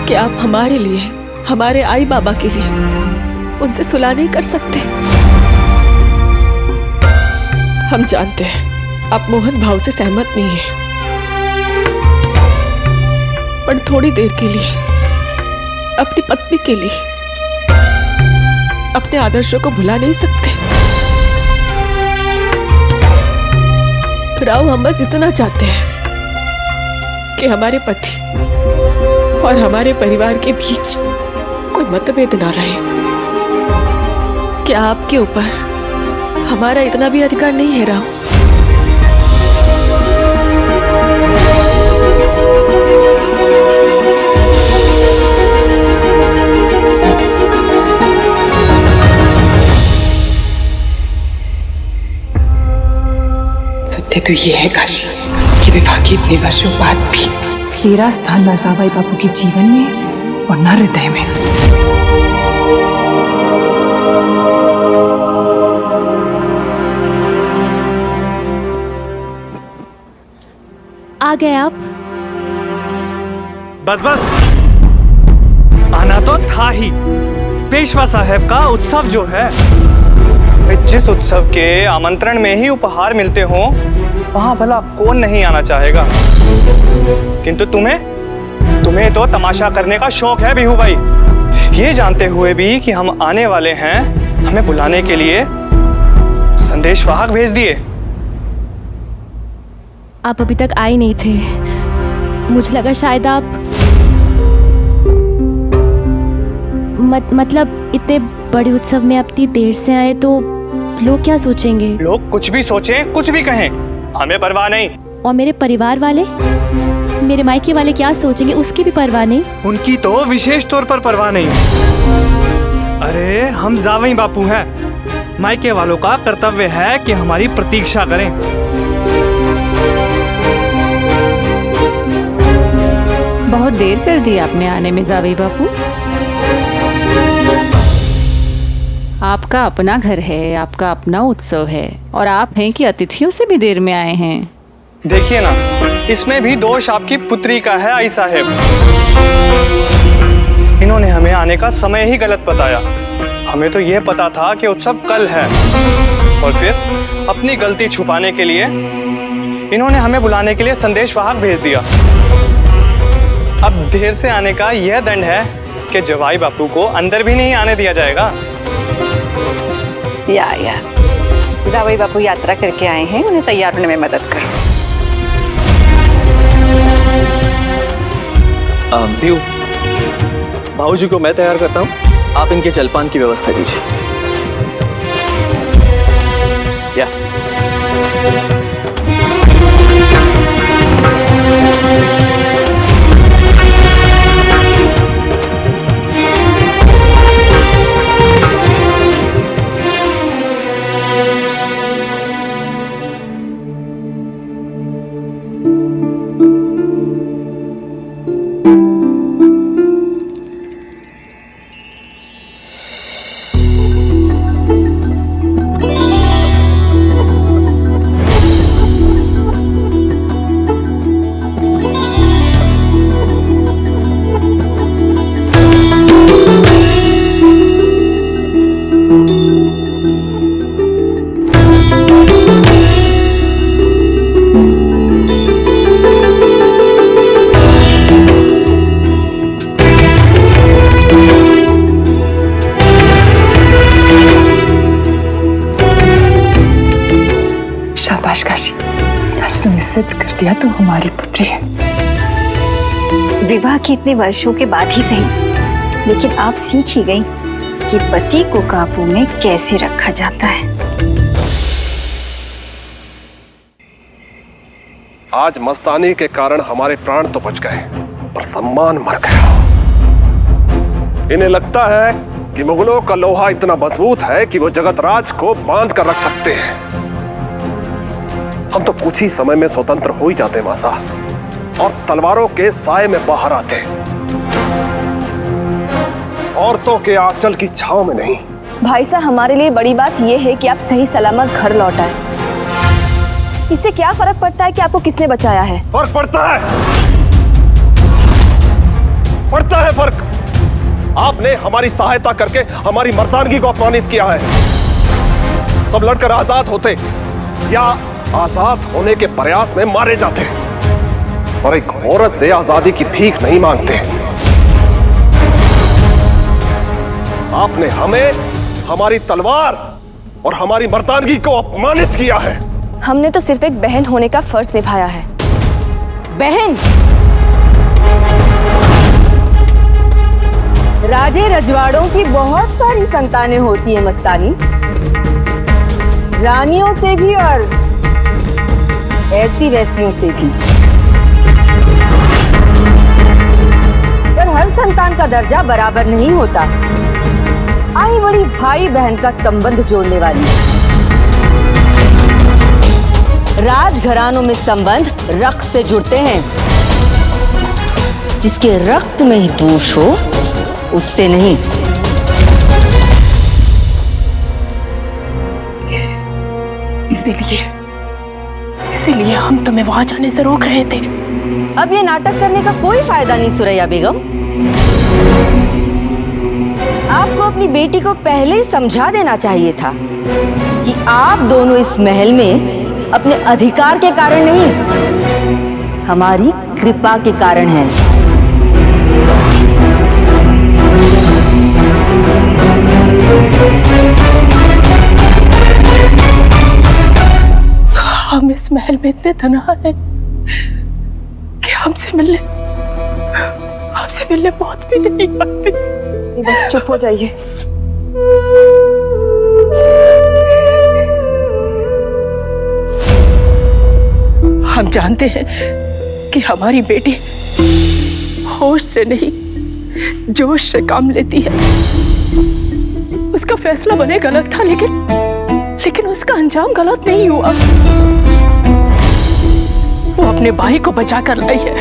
क्या आप हमारे लिए, हमारे आई बाबा के लिए उनसे सुलह नहीं कर सकते? हम जानते हैं आप मोहन भाव से सहमत नहीं हैं, पर थोड़ी देर के लिए अपनी पत्नी के लिए अपने आदर्शों को भुला नहीं सकते। राव, हम बस इतना चाहते हैं कि हमारे पति और हमारे परिवार के बीच कोई मतभेद ना रहे। क्या आपके ऊपर हमारा इतना भी अधिकार नहीं है राव? सत्य तो ये है काशी कि विवाह के इतने वर्षों बाद भी तेरा स्थान राजाबाई बापू के जीवन में और न हृदय में। आ गए आप। बस बस, आना तो था ही। पेशवा साहब का उत्सव जो है, जिस उत्सव के आमंत्रण में ही उपहार मिलते हो वहां भला कौन नहीं आना चाहेगा। किंतु तुम्हें तो तमाशा करने का शौक है बिहू भाई। ये जानते हुए भी कि हम आने वाले हैं, हमें बुलाने के लिए संदेश वाहक भेज दिए। आप अभी तक आए नहीं थे, मुझे लगा शायद आप मतलब इतने बड़े उत्सव में आप इतनी देर से आए तो लोग क्या सोचेंगे? लोग कुछ भी सोचें, कुछ भी कहें, हमें परवाह नहीं। और मेरे परिवार वाले, मेरे मायके वाले क्या सोचेंगे उसकी भी परवाह नहीं? उनकी तो विशेष तौर पर परवाह नहीं। अरे हम जावई बापू हैं, मायके वालों का कर्तव्य है कि हमारी प्रतीक्षा करें। बहुत देर कर दी आपने आने में जावई बापू। आपका अपना घर है, आपका अपना उत्सव है, और आप हैं कि अतिथियों से भी देर में आए हैं। देखिए ना, इसमें भी दोष आपकी पुत्री का है आई साहेब। इन्होंने हमें आने का समय ही गलत बताया। हमें तो यह पता था कि उत्सव कल है, और फिर अपनी गलती छुपाने के लिए इन्होंने हमें बुलाने के लिए संदेश वाहक भेज दिया। अब देर से आने का यह दंड है कि जवाई बापू को अंदर भी नहीं आने दिया जाएगा। या जावई बापू यात्रा करके आए हैं, उन्हें तैयार होने में मदद करो। भीऊ, भाऊजी को मैं तैयार करता हूँ, आप इनके जलपान की व्यवस्था कीजिए। या शाबाश काशी, आज तुमने सिद्ध कर दिया तो हमारी पुत्री है। विवाह के इतने वर्षों के बाद ही सही, लेकिन आप सीख ही गई कि पति को काबू में कैसे रखा जाता है। आज मस्तानी के कारण हमारे प्राण तो बच गए और सम्मान मर गया। इन्हें लगता है कि मुगलों का लोहा इतना मजबूत है कि वो जगतराज को बांध कर रख सकते हैं। हम तो कुछ ही समय में स्वतंत्र हो ही जाते मासा, और तलवारों के साए में बाहर आते, औरतों के आंचल की छांव में नहीं। भाई साहब, हमारे लिए बड़ी बात यह है कि आप सही सलामत घर लौट आए। इससे क्या फर्क पड़ता है कि आपको किसने बचाया है? फर्क पड़ता है फर्क। आपने हमारी सहायता करके हमारी मर्दानगी को अपमानित किया है। तब लड़कर आजाद होते या आजाद होने के प्रयास में मारे जाते, और एक औरत से आजादी की भीख नहीं मांगते। आपने हमें, हमारी तलवार और हमारी मर्दानगी को अपमानित किया है। हमने तो सिर्फ एक बहन होने का फर्ज निभाया है। बहन, राजे रजवाड़ों की बहुत सारी संतानें होती है मस्तानी, रानियों से भी और ऐसी वैसियों से भी। पर हर संतान का दर्जा बराबर नहीं होता। आई बड़ी भाई बहन का संबंध जोड़ने वाली। राजघरानों में संबंध रक्त से जुड़ते हैं। जिसके रक्त में ही दोष हो उससे नहीं। इसीलिए हम तुम्हें वहां जाने से रोक रहे थे। अब ये नाटक करने का कोई फायदा नहीं सुरैया बेगम। आपको अपनी बेटी को पहले ही समझा देना चाहिए था कि आप दोनों इस महल में अपने अधिकार के कारण नहीं, हमारी कृपा के कारण हैं। हम इस महल में इतने तन्हा हैं कि हमसे मिलने बहुत भी नहीं पाते। बस चुप हो जाइए। हम जानते हैं कि हमारी बेटी होश से नहीं जोश से काम लेती है। उसका फैसला भले गलत था, लेकिन उसका अंजाम गलत नहीं हुआ। वो अपने भाई को बचा कर लाई है।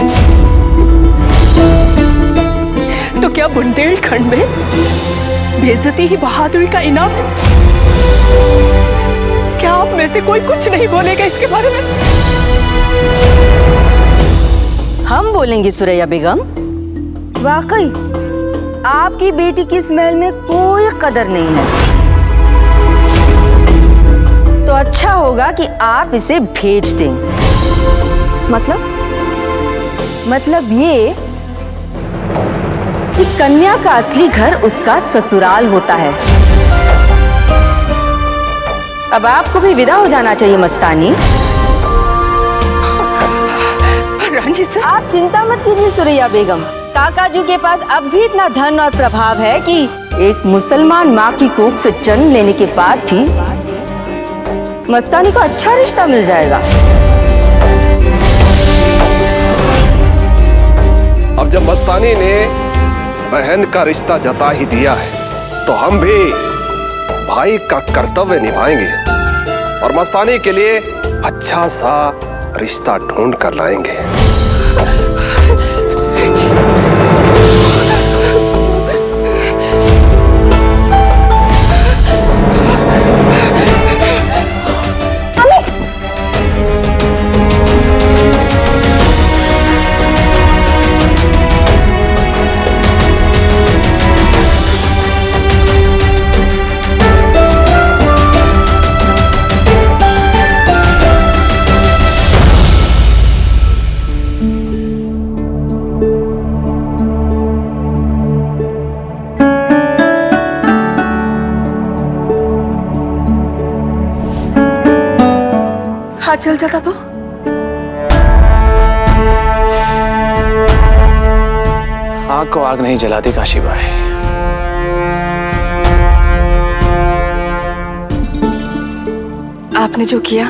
तो क्या बुंदेलखंड में बेइज्जती ही बहादुरी का इनाम है? क्या आप में से कोई कुछ नहीं बोलेगा इसके बारे में? हम बोलेंगे सुरैया बेगम। वाकई आपकी बेटी की इस महल में कोई कदर नहीं है, तो अच्छा होगा कि आप इसे भेज दें। मतलब ये कि कन्या का असली घर उसका ससुराल होता है। अब आपको भी विदा हो जाना चाहिए मस्तानी। रानी साहब, आप चिंता मत कीजिए सुरैया बेगम। काकाजू के पास अब भी इतना धन और प्रभाव है कि एक मुसलमान माँ की कोख से जन्म लेने के बाद ही मस्तानी को अच्छा रिश्ता मिल जाएगा। अब जब मस्तानी ने बहन का रिश्ता जता ही दिया है, तो हम भी भाई का कर्तव्य निभाएंगे और मस्तानी के लिए अच्छा सा रिश्ता ढूंढ कर लाएंगे। हाथ जल जाता तो? आग को आग नहीं जलाती काशीबाई। आपने जो किया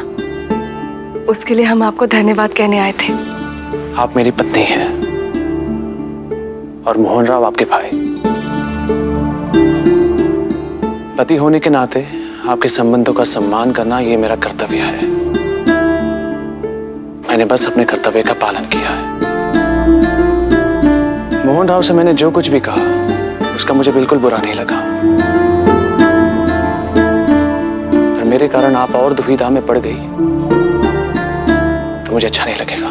उसके लिए हम आपको धन्यवाद कहने आए थे। आप मेरी पत्नी हैं और मोहन राव आपके भाई। पति होने के नाते आपके संबंधों का सम्मान करना ये मेरा कर्तव्य है। मैंने बस अपने कर्तव्य का पालन किया है। मोहन राव से मैंने जो कुछ भी कहा उसका मुझे बिल्कुल बुरा नहीं लगा, और मेरे कारण आप और दुविधा में पड़ गई तो मुझे अच्छा नहीं लगेगा।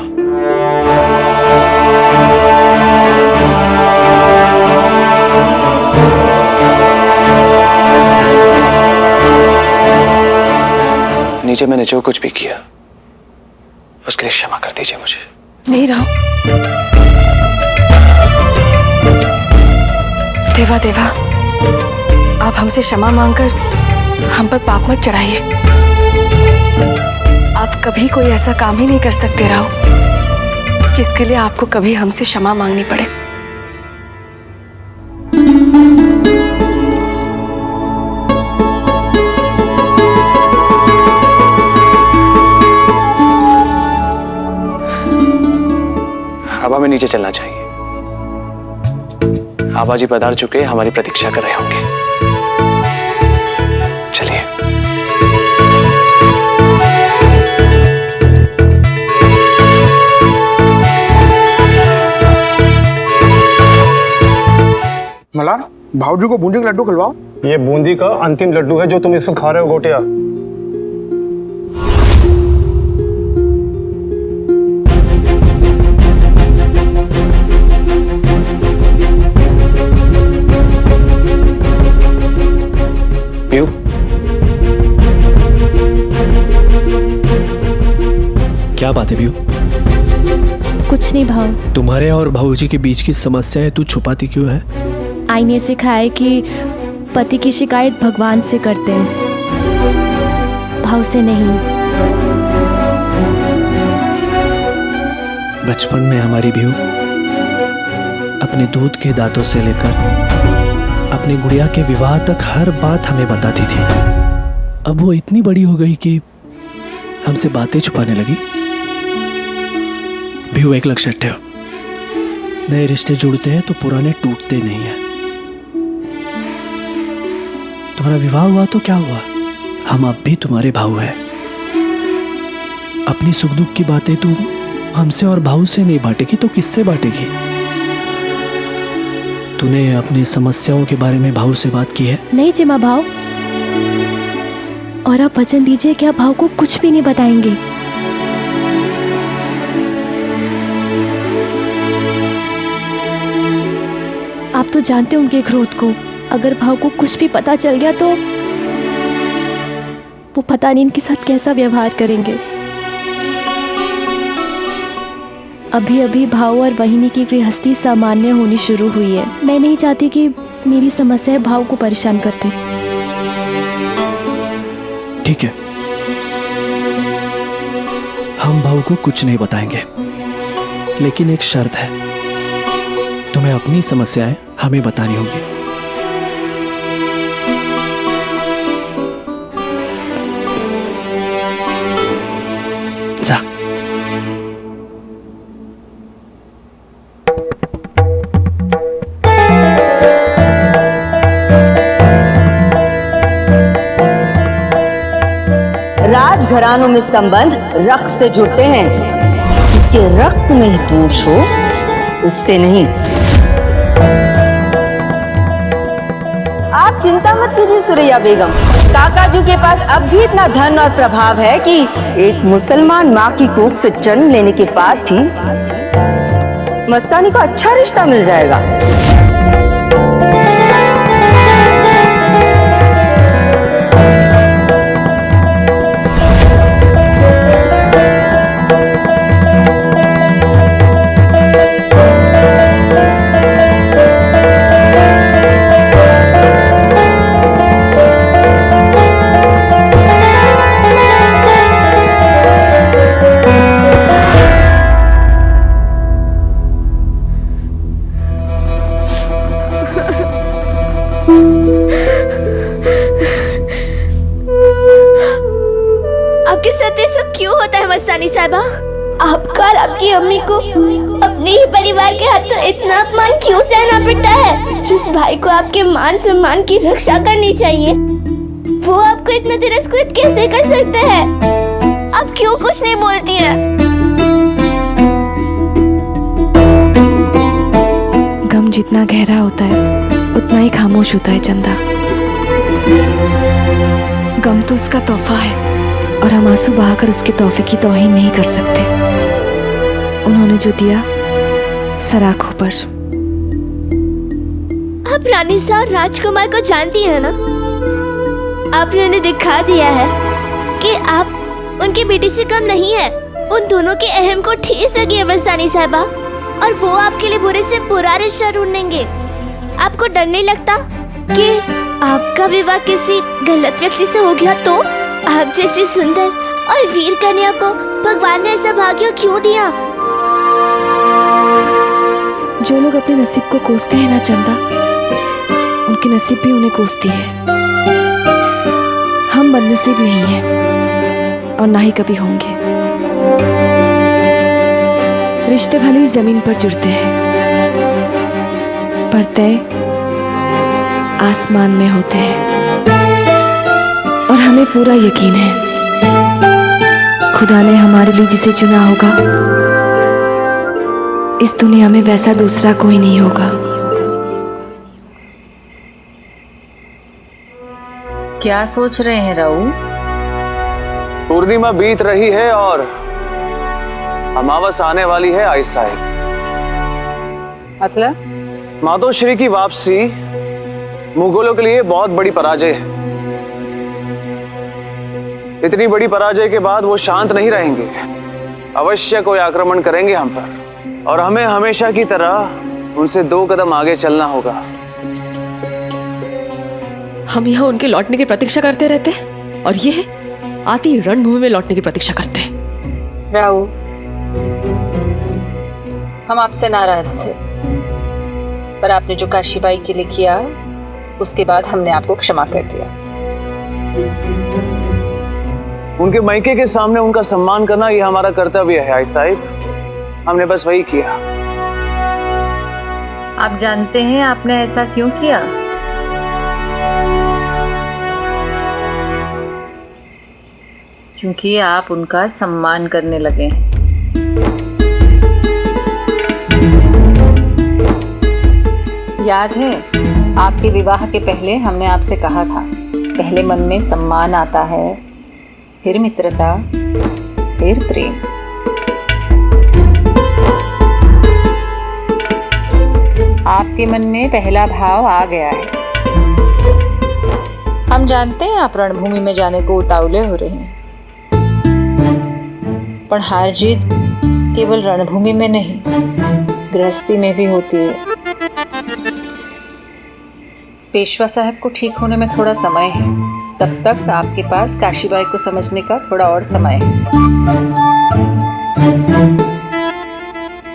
नीचे मैंने जो कुछ भी किया उसके लिए क्षमा कर दीजिए मुझे। नहीं राव, देवा देवा, आप हमसे क्षमा मांगकर हम पर पाप मत चढ़ाइए। आप कभी कोई ऐसा काम ही नहीं कर सकते राव जिसके लिए आपको कभी हमसे क्षमा मांगनी पड़े। अब हमें नीचे चलना चाहिए। आबा जी पधार चुके, हमारी प्रतीक्षा कर रहे होंगे। चलिए। मलार, भाऊजी को बूंदी का लड्डू खिलवाओ। ये बूंदी का अंतिम लड्डू है जो तुम इस वक्त खा रहे हो गोटिया। क्या बात है व्यू? कुछ नहीं भाव। तुम्हारे और भाऊजी के बीच की समस्या है, तू छुपाती क्यों है? आई ने सिखाया है कि पति की शिकायत भगवान से करते हैं, भाव से नहीं। बचपन में हमारी व्यू अपने दूध के दांतों से लेकर अपनी गुड़िया के विवाह तक हर बात हमें बताती थी। अब वो इतनी बड़ी हो गई कि हमसे बातें छुपाने लगी। व्यू एक लक्ष्य रखो, नए रिश्ते जुड़ते हैं तो पुराने टूटते नहीं हैं। तुम्हारा विवाह हुआ तो क्या हुआ, हम अब भी तुम्हारे भाऊ हैं। अपनी सुख दुख की बातें तू हमसे और भाऊ से नहीं बांटेगी तो किससे बांटेगी? तूने अपनी समस्याओं के बारे में भाऊ से बात की है? नहीं जिमा भाव, और आप वचन दीजिए कि आप भाव को कुछ भी नहीं बताएंगे। आप तो जानते हैं उनके क्रोध को, अगर भाव को कुछ भी पता चल गया तो वो पता नहीं इनके साथ कैसा व्यवहार करेंगे। अभी अभी भाव और वहिनी की गृहस्थी सामान्य होनी शुरू हुई है। मैं नहीं चाहती कि मेरी समस्या भाव को परेशान करते। ठीक है, हम भाऊ को कुछ नहीं बताएंगे, लेकिन एक शर्त है, तुम्हें अपनी समस्याएं हमें बतानी होगी। जा। राजघरानों में संबंध रक्त से जुड़ते हैं, इसके रक्त में ही दोष हो, उससे नहीं। आप चिंता मत कीजिए सुरैया बेगम, काकाजू के पास अब भी इतना धन और प्रभाव है कि एक मुसलमान माँ की कोख से जन्म लेने के बाद ही मस्तानी को अच्छा रिश्ता मिल जाएगा। आपके साथ ये सब क्यों होता है मस्तानी साहिबा? आपका और आपकी अम्मी को अपने ही परिवार के हाथों इतना अपमान क्यों सहना पड़ता है? जिस भाई को आपके मान सम्मान की रक्षा करनी चाहिए, वो आपको इतना तिरस्कृत कैसे कर सकते हैं? आप क्यों कुछ नहीं बोलती हैं? गम जितना गहरा होता है उतना ही खामोश होता है चंदा। गम तो उसका तोहफा है और हम आंसू बहाकर उसके तोहफे की तौहीन नहीं कर सकते। उन्होंने जो दिया सराखों पर। आप रानी साहब राजकुमार को जानती है ना? आपने उन्हें दिखा दिया है कि आप उनकी बेटी से कम नहीं है। उन दोनों के अहम को ठेस लगी है मस्तानी साहिबा, और वो आपके लिए बुरे से बुरा रिश्ता ढूंढेंगे। आपको डर नहीं लगता कि आपका विवाह किसी गलत व्यक्ति से हो गया तो? आप जैसी सुंदर और वीर कन्या को भगवान ने ऐसा भाग्य क्यों दिया? जो लोग अपने नसीब को कोसते हैं ना चंदा, उनके नसीब भी उन्हें कोसती है। हम बदनसीब नहीं हैं और ना ही कभी होंगे। रिश्ते भले ही जमीन पर जुड़ते हैं, पर तय आसमान में होते हैं। और हमें पूरा यकीन है खुदा ने हमारे लिए जिसे चुना होगा, इस दुनिया में वैसा दूसरा कोई नहीं होगा। क्या सोच रहे हैं राऊ? पूर्णिमा बीत रही है और अमावस आने वाली है आई साहिब। मतलब? मातोश्री की वापसी मुगलों के लिए बहुत बड़ी पराजय है। इतनी बड़ी पराजय के बाद वो शांत नहीं रहेंगे। अवश्य कोई आक्रमण करेंगे हम पर, और हमें हमेशा की तरह उनसे 2 कदम आगे चलना होगा। हम यहाँ उनके लौटने की प्रतीक्षा करते रहते हैं और ये आती रणभूमि में लौटने की प्रतीक्षा करते हैं। राहु, हम आपसे नाराज थे, पर आपने जो काशीबाई के लिए किया उसके बाद हमने आपको क्षमा कर दिया। उनके मायके के सामने उनका सम्मान करना यह हमारा कर्तव्य है आई साहिब। हमने बस वही किया। आप जानते हैं आपने ऐसा क्यों किया? क्योंकि आप उनका सम्मान करने लगे हैं। याद है आपके विवाह के पहले हमने आपसे कहा था, पहले मन में सम्मान आता है, फिर मित्रता, फिर प्रेम। आपके मन में पहला भाव आ गया है। हम जानते हैं आप रणभूमि में जाने को उतावले हो रहे हैं, पर हार जीत केवल रणभूमि में नहीं, गृहस्थी में भी होती है। पेशवा साहब को ठीक होने में थोड़ा समय है, तब तक आपके पास काशीबाई को समझने का थोड़ा और समय है।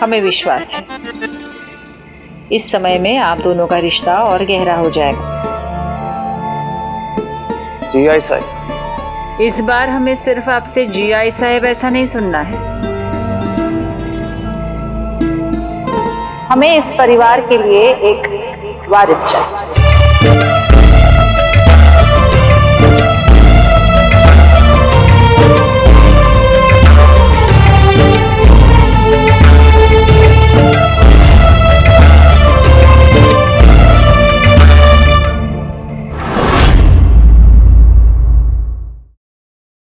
हमें विश्वास है इस समय में आप दोनों का रिश्ता और गहरा हो जाएगा। जी आई साहब। इस बार हमें सिर्फ आपसे जी आई साहब ऐसा नहीं सुनना है, हमें इस परिवार के लिए एक वारिस चाहिए।